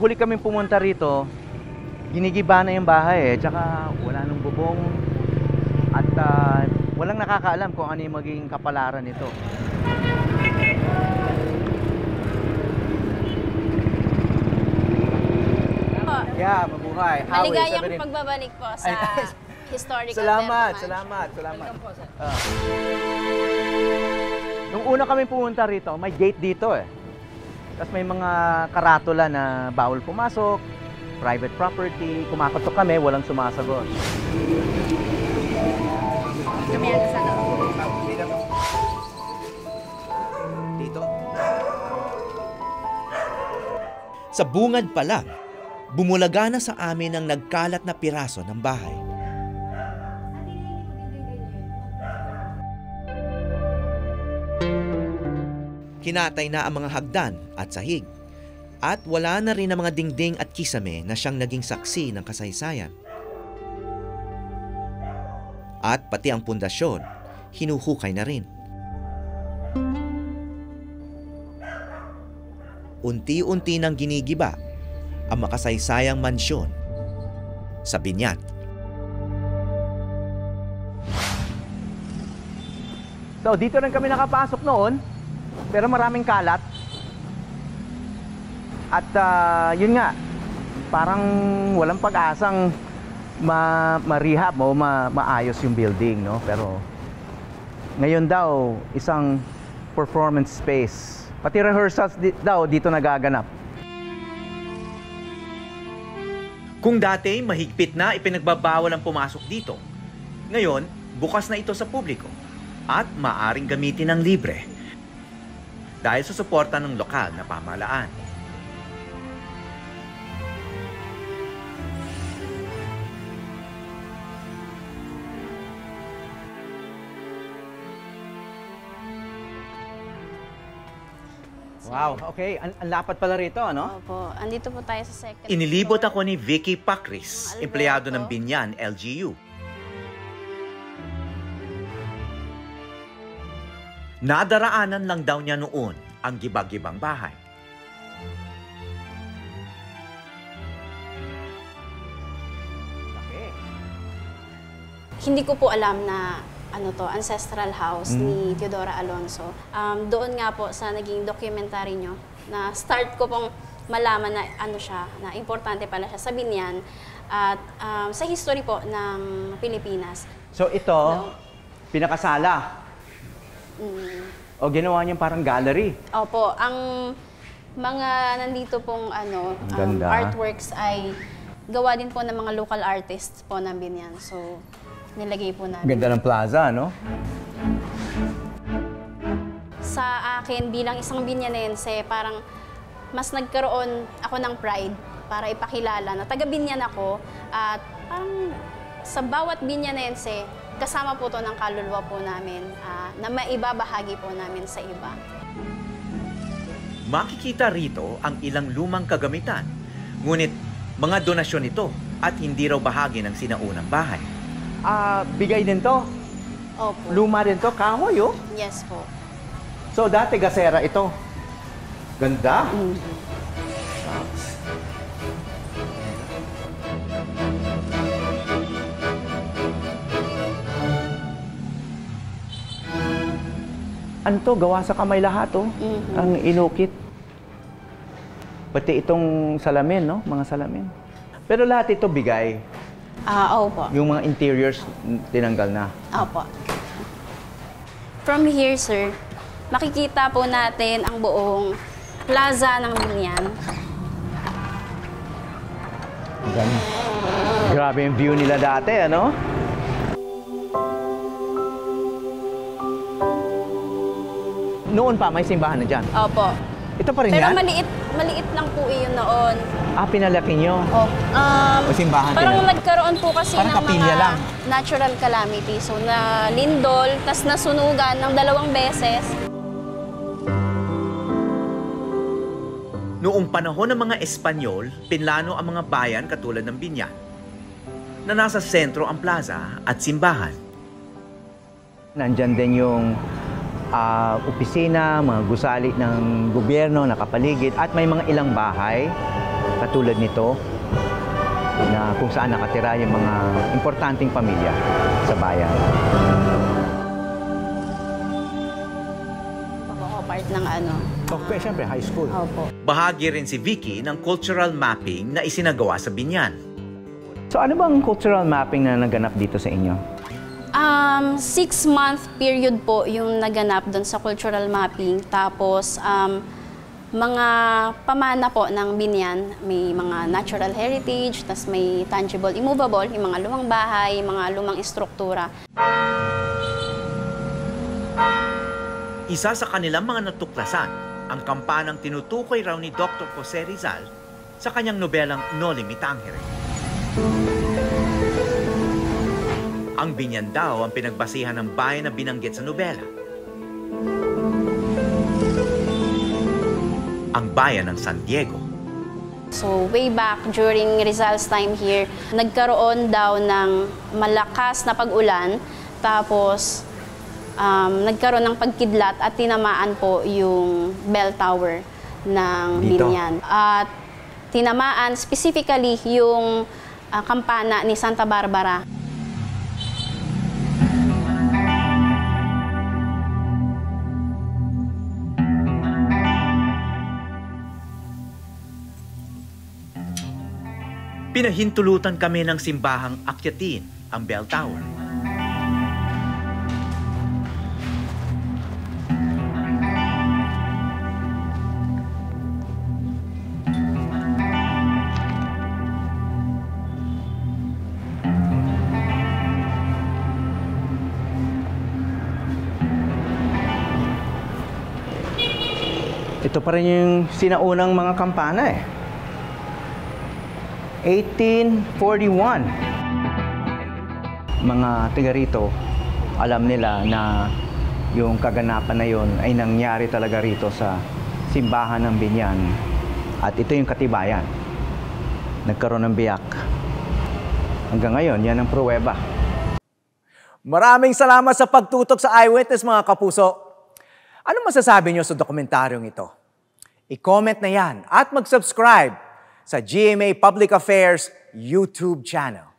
huli kaming pumunta rito, ginigiba na yung bahay eh. Tsaka wala nang bubong. At walang nakakaalam kung ano yung magiging kapalaran nito. Yeah, mabuhay. Maligayang pagbabalik po sa historical Salamat, Vermont. salamat. Nung una kami pumunta rito, may gate dito eh. Tapos may mga karatula na bawal pumasok, private property. Kumakatok kami, walang sumasagot. Dito. Sa bungad pa lang, bumulaga na sa amin ang nagkalat na piraso ng bahay. Kinatay na ang mga hagdan at sahig. At wala na rin ang mga dingding at kisame na siyang naging saksi ng kasaysayan. At pati ang pundasyon, hinuhukay na rin. Unti-unti nang ginigiba ang makasaysayang mansyon sa Biñan. So dito rin kami nakapasok noon, pero maraming kalat. At yun nga, parang walang pag-asang ma-rehab o maayos yung building, no? Pero ngayon daw, isang performance space. Pati rehearsals daw dito nagaganap. Kung dati mahigpit na ipinagbabawal ang pumasok dito, ngayon bukas na ito sa publiko at maaring gamitin ng libre dahil sa suporta ng lokal na pamahalaan. Wow, okay. Ang lapat pala rito, ano? Opo, andito po tayo sa second Inilibot floor. ako ni Vicky Pacris, empleyado ng Biñan LGU. Nadaraanan lang daw niya noon ang gibag-gibang bahay. Hindi ko po alam na ancestral house ni Teodora Alonso. Doon nga po sa naging documentary nyo, na start ko pong malaman na na importante pala siya sa Biñan at sa history po ng Pilipinas. So ito, pinakasala. O ginawa niyang parang gallery. Opo, ang mga nandito pong artworks ay gawa din po ng mga local artists po ng Biñan. So, nilagay po natin. Ganda ng plaza, no? Sa akin, bilang isang Biñanense, parang mas nagkaroon ako ng pride para ipakilala na taga-Biñan ako at parang sa bawat Biñanense, kasama po to ng kaluluwa po namin na maibabahagi po namin sa iba. Makikita rito ang ilang lumang kagamitan, ngunit mga donasyon ito at hindi raw bahagi ng sinaunang bahay. Bigay din to. Opo. Luma din to. Kahoy, oh. Yes po. So, dati gasera ito. Ganda. Ano to? Gawa sa kamay lahat, oh. Ang inukit. Pati itong salamin, no? Mga salamin. Pero lahat ito bigay. Opo. Yung mga interiors, tinanggal na. Opo. From here, sir, makikita po natin ang buong plaza ng Biñan. Grabe yung view nila dati, ano? Noon pa, may simbahan na dyan. Opo. Ito pa rin Pero yan? maliit lang po iyon noon. Pinalaki nyo? O simbahan parang pinalaki. nagkaroon po kasi Parang ng kapilya mga lang. natural calamity. So, na lindol, tas nasunugan ng 2 beses. Noong panahon ng mga Espanyol, pinlano ang mga bayan katulad ng Biñan, na nasa sentro ang plaza at simbahan. Nandyan din yung opisina, mga gusali ng gobyerno, nakapaligid, at may mga ilang bahay katulad nito na kung saan nakatira yung mga importanteng pamilya sa bayan. Ako part ng ano. Okay, syempre, high school. Opo. Bahagi rin si Vicky ng cultural mapping na isinagawa sa Binyan. So ano bang cultural mapping na naganap dito sa inyo? 6-month period po yung naganap doon sa cultural mapping. Tapos, mga pamana po ng Binyan, may mga natural heritage, tas may tangible, immovable, yung mga lumang bahay, mga lumang istruktura. Isa sa kanilang mga natuklasan, ang kampanang tinutukoy raw ni Dr. Jose Rizal sa kanyang nobelang Noli Me Tangere. Ang Binyan daw ang pinagbasihan ng bayan na binanggit sa nobela. Ang bayan ng San Diego. So way back during Rizal's time here, nagkaroon daw ng malakas na pag-ulan, tapos nagkaroon ng pagkidlat at tinamaan po yung bell tower ng Dito? Binyan. At tinamaan specifically yung kampana ni Santa Barbara. Pinahintulutan kami ng simbahang akyatin ang bell tower. Ito pa rin yung sinaunang mga kampana eh. 1841. Mga taga rito, alam nila na yung kaganapan na yon ay nangyari talaga rito sa simbahan ng Binyan. At ito yung katibayan. Nagkaroon ng biyak. Hanggang ngayon, yan ang pruweba. Maraming salamat sa pagtutok sa Eyewitness, mga kapuso. Ano masasabi niyo sa dokumentaryong ito? I-comment na yan at mag-subscribe sa GMA Public Affairs YouTube channel.